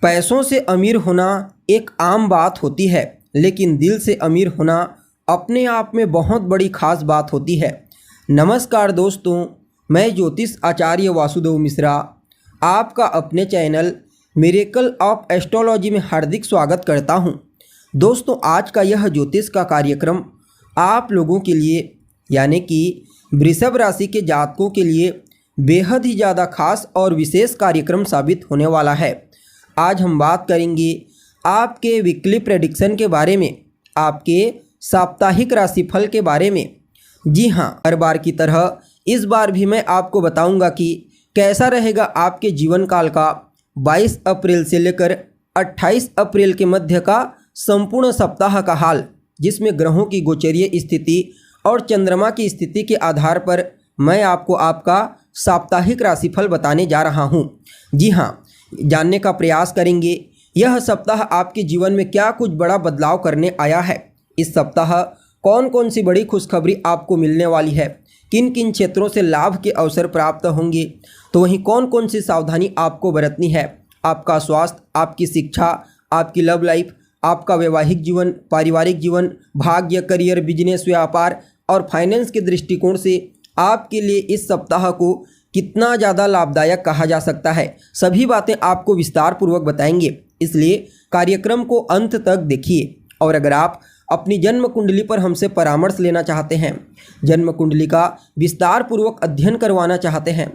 पैसों से अमीर होना एक आम बात होती है, लेकिन दिल से अमीर होना अपने आप में बहुत बड़ी खास बात होती है। नमस्कार दोस्तों, मैं ज्योतिष आचार्य वासुदेव मिश्रा आपका अपने चैनल मिरेकल ऑफ एस्ट्रोलॉजी में हार्दिक स्वागत करता हूं। दोस्तों, आज का यह ज्योतिष का कार्यक्रम आप लोगों के लिए यानी कि वृषभ राशि के जातकों के लिए बेहद ही ज़्यादा खास और विशेष कार्यक्रम साबित होने वाला है। आज हम बात करेंगे आपके वीकली प्रेडिक्शन के बारे में, आपके साप्ताहिक राशिफल के बारे में। जी हाँ, हर बार की तरह इस बार भी मैं आपको बताऊंगा कि कैसा रहेगा आपके जीवन काल का 22 अप्रैल से लेकर 28 अप्रैल के मध्य का संपूर्ण सप्ताह का हाल, जिसमें ग्रहों की गोचरीय स्थिति और चंद्रमा की स्थिति के आधार पर मैं आपको आपका साप्ताहिक राशिफल बताने जा रहा हूँ। जी हाँ, जानने का प्रयास करेंगे यह सप्ताह आपके जीवन में क्या कुछ बड़ा बदलाव करने आया है। इस सप्ताह कौन कौन सी बड़ी खुशखबरी आपको मिलने वाली है, किन किन क्षेत्रों से लाभ के अवसर प्राप्त होंगे, तो वहीं कौन कौन सी सावधानी आपको बरतनी है। आपका स्वास्थ्य, आपकी शिक्षा, आपकी लव लाइफ, आपका वैवाहिक जीवन, पारिवारिक जीवन, भाग्य, करियर, बिजनेस, व्यापार और फाइनेंस के दृष्टिकोण से आपके लिए इस सप्ताह को कितना ज़्यादा लाभदायक कहा जा सकता है, सभी बातें आपको विस्तार पूर्वक बताएंगे। इसलिए कार्यक्रम को अंत तक देखिए। और अगर आप अपनी जन्म कुंडली पर हमसे परामर्श लेना चाहते हैं, जन्म कुंडली का विस्तार पूर्वक अध्ययन करवाना चाहते हैं,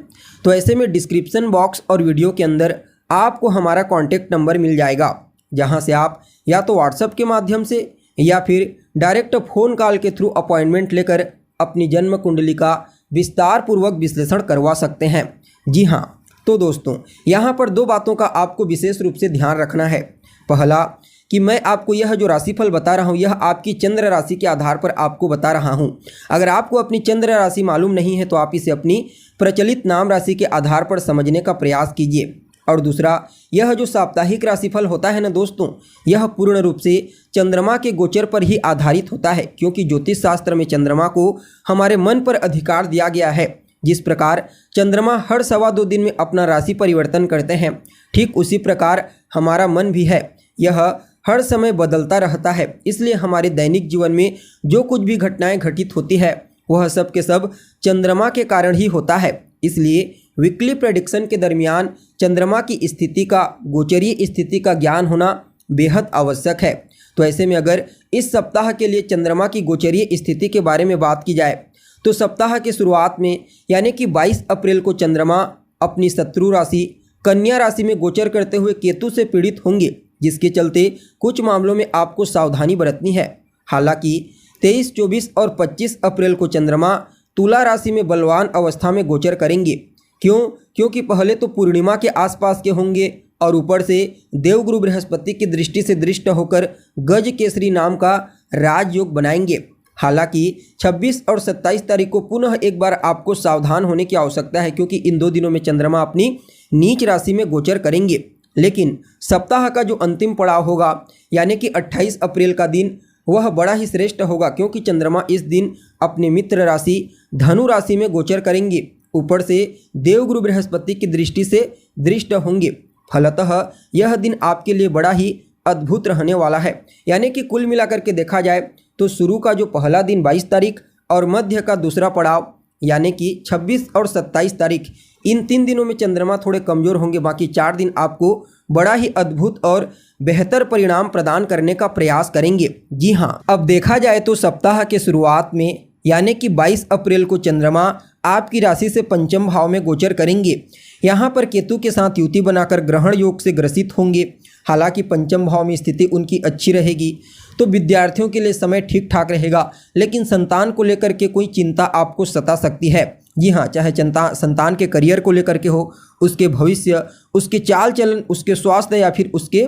तो ऐसे में डिस्क्रिप्शन बॉक्स और वीडियो के अंदर आपको हमारा कॉन्टैक्ट नंबर मिल जाएगा, जहां से आप या तो व्हाट्सएप के माध्यम से या फिर डायरेक्ट फ़ोन कॉल के थ्रू अपॉइंटमेंट लेकर अपनी जन्म कुंडली का विस्तार पूर्वक विश्लेषण करवा सकते हैं। जी हाँ, तो दोस्तों, यहाँ पर दो बातों का आपको विशेष रूप से ध्यान रखना है। पहला कि मैं आपको यह जो राशिफल बता रहा हूँ, यह आपकी चंद्र राशि के आधार पर आपको बता रहा हूँ। अगर आपको अपनी चंद्र राशि मालूम नहीं है तो आप इसे अपनी प्रचलित नाम राशि के आधार पर समझने का प्रयास कीजिए। और दूसरा, यह जो साप्ताहिक राशिफल होता है ना दोस्तों, यह पूर्ण रूप से चंद्रमा के गोचर पर ही आधारित होता है, क्योंकि ज्योतिष शास्त्र में चंद्रमा को हमारे मन पर अधिकार दिया गया है। जिस प्रकार चंद्रमा हर 2.25 दिन में अपना राशि परिवर्तन करते हैं, ठीक उसी प्रकार हमारा मन भी है, यह हर समय बदलता रहता है। इसलिए हमारे दैनिक जीवन में जो कुछ भी घटनाएं घटित होती है, वह सब के सब चंद्रमा के कारण ही होता है। इसलिए वीकली प्रेडिक्शन के दरमियान चंद्रमा की स्थिति का, गोचरीय स्थिति का ज्ञान होना बेहद आवश्यक है। तो ऐसे में अगर इस सप्ताह के लिए चंद्रमा की गोचरीय स्थिति के बारे में बात की जाए, तो सप्ताह के शुरुआत में यानी कि 22 अप्रैल को चंद्रमा अपनी शत्रु राशि कन्या राशि में गोचर करते हुए केतु से पीड़ित होंगे, जिसके चलते कुछ मामलों में आपको सावधानी बरतनी है। हालांकि 23, 24 और 25 अप्रैल को चंद्रमा तुला राशि में बलवान अवस्था में गोचर करेंगे। क्योंकि पहले तो पूर्णिमा के आसपास के होंगे और ऊपर से देवगुरु बृहस्पति की दृष्टि से दृष्ट होकर गज केसरी नाम का राजयोग बनाएंगे। हालांकि 26 और 27 तारीख को पुनः एक बार आपको सावधान होने की आवश्यकता है, क्योंकि इन 2 दिनों में चंद्रमा अपनी नीच राशि में गोचर करेंगे। लेकिन सप्ताह का जो अंतिम पड़ाव होगा यानी कि 28 अप्रैल का दिन, वह बड़ा ही श्रेष्ठ होगा, क्योंकि चंद्रमा इस दिन अपने मित्र राशि धनु राशि में गोचर करेंगे। ऊपर से देवगुरु बृहस्पति की दृष्टि से दृष्ट होंगे। फलतः यह दिन आपके लिए बड़ा ही अद्भुत रहने वाला है। यानी कि कुल मिलाकर के देखा जाए तो शुरू का जो पहला दिन 22 तारीख और मध्य का दूसरा पड़ाव यानी कि 26 और 27 तारीख, इन 3 दिनों में चंद्रमा थोड़े कमज़ोर होंगे। बाकी 4 दिन आपको बड़ा ही अद्भुत और बेहतर परिणाम प्रदान करने का प्रयास करेंगे। जी हाँ, अब देखा जाए तो सप्ताह के शुरुआत में यानी कि 22 अप्रैल को चंद्रमा आपकी राशि से पंचम भाव में गोचर करेंगे। यहाँ पर केतु के साथ युति बनाकर ग्रहण योग से ग्रसित होंगे। हालांकि पंचम भाव में स्थिति उनकी अच्छी रहेगी, तो विद्यार्थियों के लिए समय ठीक ठाक रहेगा, लेकिन संतान को लेकर के कोई चिंता आपको सता सकती है। जी हाँ, चाहे संतान के करियर को लेकर के हो, उसके भविष्य, उसके चाल चलन, उसके स्वास्थ्य या फिर उसके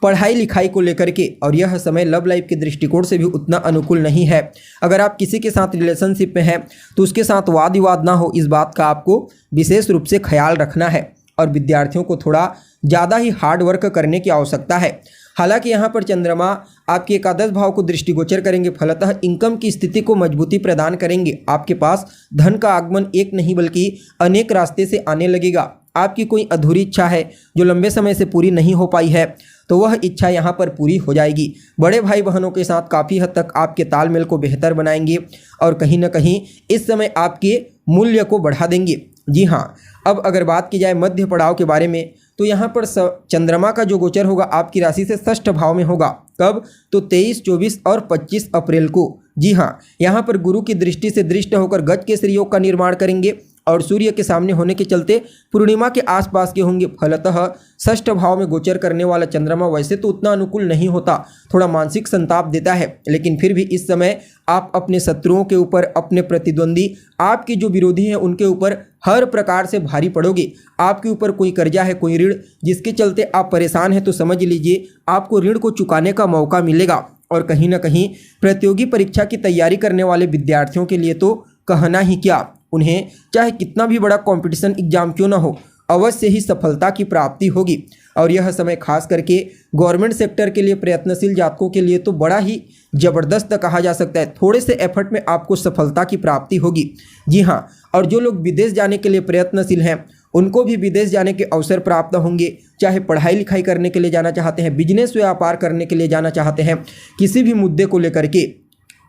पढ़ाई लिखाई को लेकर के। और यह समय लव लाइफ के दृष्टिकोण से भी उतना अनुकूल नहीं है। अगर आप किसी के साथ रिलेशनशिप में हैं तो उसके साथ वाद विवाद ना हो, इस बात का आपको विशेष रूप से ख्याल रखना है। और विद्यार्थियों को थोड़ा ज़्यादा ही हार्ड वर्क करने की आवश्यकता है। हालांकि यहाँ पर चंद्रमा आपके एकादश भाव को दृष्टिगोचर करेंगे, फलतः इनकम की स्थिति को मजबूती प्रदान करेंगे। आपके पास धन का आगमन एक नहीं बल्कि अनेक रास्ते से आने लगेगा। आपकी कोई अधूरी इच्छा है जो लंबे समय से पूरी नहीं हो पाई है, तो वह इच्छा यहाँ पर पूरी हो जाएगी। बड़े भाई बहनों के साथ काफ़ी हद तक आपके तालमेल को बेहतर बनाएंगे और कहीं ना कहीं इस समय आपके मूल्य को बढ़ा देंगे। जी हाँ, अब अगर बात की जाए मध्य पड़ाव के बारे में, तो यहाँ पर चंद्रमा का जो गोचर होगा आपकी राशि से षष्ठ भाव में होगा। कब? तो 23, 24 और 25 अप्रैल को। जी हाँ, यहाँ पर गुरु की दृष्टि से दृष्ट होकर गज केसरी योग का निर्माण करेंगे और सूर्य के सामने होने के चलते पूर्णिमा के आसपास के होंगे। फलतः षष्ठ भाव में गोचर करने वाला चंद्रमा वैसे तो उतना अनुकूल नहीं होता, थोड़ा मानसिक संताप देता है, लेकिन फिर भी इस समय आप अपने शत्रुओं के ऊपर, अपने प्रतिद्वंदी, आपके जो विरोधी हैं उनके ऊपर हर प्रकार से भारी पड़ोगे। आपके ऊपर कोई कर्जा है, कोई ऋण जिसके चलते आप परेशान हैं, तो समझ लीजिए आपको ऋण को चुकाने का मौका मिलेगा। और कहीं ना कहीं प्रतियोगी परीक्षा की तैयारी करने वाले विद्यार्थियों के लिए तो कहना ही क्या, उन्हें चाहे कितना भी बड़ा कंपटीशन एग्जाम क्यों ना हो, अवश्य ही सफलता की प्राप्ति होगी। और यह समय खास करके गवर्नमेंट सेक्टर के लिए प्रयत्नशील जातकों के लिए तो बड़ा ही ज़बरदस्त कहा जा सकता है। थोड़े से एफर्ट में आपको सफलता की प्राप्ति होगी। जी हाँ, और जो लोग विदेश जाने के लिए प्रयत्नशील हैं उनको भी विदेश जाने के अवसर प्राप्त होंगे, चाहे पढ़ाई लिखाई करने के लिए जाना चाहते हैं, बिजनेस व्यापार करने के लिए जाना चाहते हैं, किसी भी मुद्दे को लेकर के।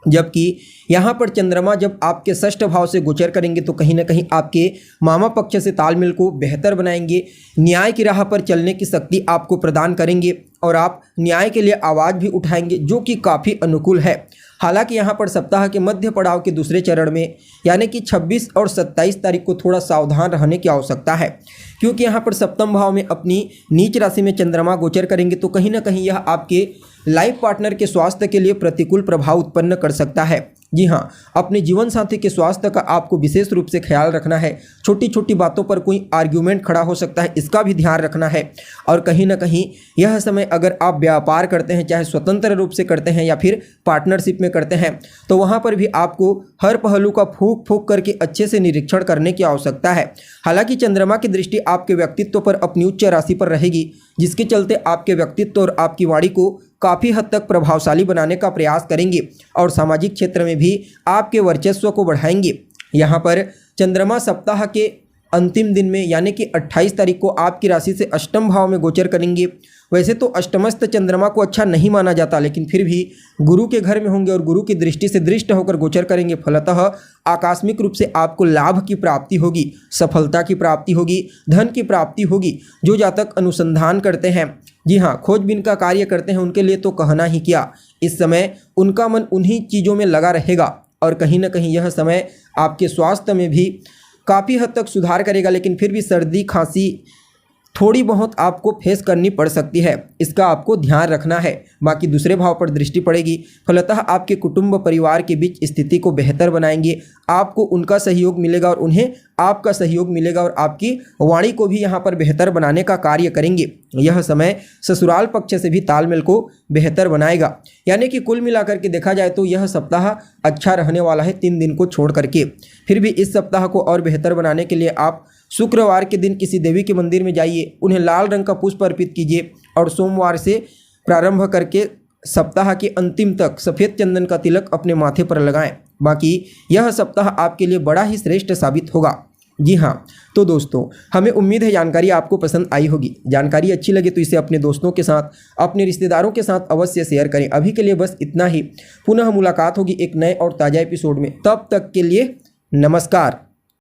जबकि यहाँ पर चंद्रमा जब आपके षष्ठ भाव से गोचर करेंगे तो कहीं ना कहीं आपके मामा पक्ष से तालमेल को बेहतर बनाएंगे, न्याय की राह पर चलने की शक्ति आपको प्रदान करेंगे और आप न्याय के लिए आवाज़ भी उठाएंगे, जो कि काफ़ी अनुकूल है। हालांकि यहाँ पर सप्ताह के मध्य पड़ाव के दूसरे चरण में यानी कि 26 और 27 तारीख को थोड़ा सावधान रहने की आवश्यकता है, क्योंकि यहाँ पर सप्तम भाव में अपनी नीच राशि में चंद्रमा गोचर करेंगे तो कहीं ना कहीं यह आपके लाइफ पार्टनर के स्वास्थ्य के लिए प्रतिकूल प्रभाव उत्पन्न कर सकता है। जी हाँ, अपने जीवन साथी के स्वास्थ्य का आपको विशेष रूप से ख्याल रखना है। छोटी छोटी बातों पर कोई आर्ग्यूमेंट खड़ा हो सकता है, इसका भी ध्यान रखना है। और कहीं ना कहीं यह समय अगर आप व्यापार करते हैं, चाहे स्वतंत्र रूप से करते हैं या फिर पार्टनरशिप में करते हैं, तो वहाँ पर भी आपको हर पहलू का फूंक फूंक करके अच्छे से निरीक्षण करने की आवश्यकता है। हालांकि चंद्रमा की दृष्टि आपके व्यक्तित्व पर अपनी उच्च राशि पर रहेगी, जिसके चलते आपके व्यक्तित्व और आपकी वाणी को काफ़ी हद तक प्रभावशाली बनाने का प्रयास करेंगे और सामाजिक क्षेत्र में भी आपके वर्चस्व को बढ़ाएंगे। यहाँ पर चंद्रमा सप्ताह के अंतिम दिन में यानी कि 28 तारीख को आपकी राशि से अष्टम भाव में गोचर करेंगे। वैसे तो अष्टमस्थ चंद्रमा को अच्छा नहीं माना जाता, लेकिन फिर भी गुरु के घर में होंगे और गुरु की दृष्टि से दृष्ट होकर गोचर करेंगे। फलतः आकस्मिक रूप से आपको लाभ की प्राप्ति होगी, सफलता की प्राप्ति होगी, धन की प्राप्ति होगी। जो जातक अनुसंधान करते हैं, जी हाँ, खोजबीन का कार्य करते हैं, उनके लिए तो कहना ही क्या, इस समय उनका मन उन्हीं चीज़ों में लगा रहेगा। और कहीं ना कहीं यह समय आपके स्वास्थ्य में भी काफ़ी हद तक सुधार करेगा, लेकिन फिर भी सर्दी खांसी थोड़ी बहुत आपको फेस करनी पड़ सकती है, इसका आपको ध्यान रखना है। बाकी दूसरे भाव पर दृष्टि पड़ेगी, फलतः आपके कुटुंब परिवार के बीच स्थिति को बेहतर बनाएंगे। आपको उनका सहयोग मिलेगा और उन्हें आपका सहयोग मिलेगा और आपकी वाणी को भी यहाँ पर बेहतर बनाने का कार्य करेंगे। यह समय ससुराल पक्ष से भी तालमेल को बेहतर बनाएगा। यानी कि कुल मिलाकर के देखा जाए तो यह सप्ताह अच्छा रहने वाला है 3 दिन को छोड़ करके। फिर भी इस सप्ताह को और बेहतर बनाने के लिए आप शुक्रवार के दिन किसी देवी के मंदिर में जाइए, उन्हें लाल रंग का पुष्प अर्पित कीजिए और सोमवार से प्रारंभ करके सप्ताह के अंतिम तक सफ़ेद चंदन का तिलक अपने माथे पर लगाएं। बाकी यह सप्ताह आपके लिए बड़ा ही श्रेष्ठ साबित होगा। जी हाँ, तो दोस्तों, हमें उम्मीद है जानकारी आपको पसंद आई होगी। जानकारी अच्छी लगे तो इसे अपने दोस्तों के साथ, अपने रिश्तेदारों के साथ अवश्य शेयर करें। अभी के लिए बस इतना ही। पुनः मुलाकात होगी एक नए और ताज़ा एपिसोड में। तब तक के लिए नमस्कार।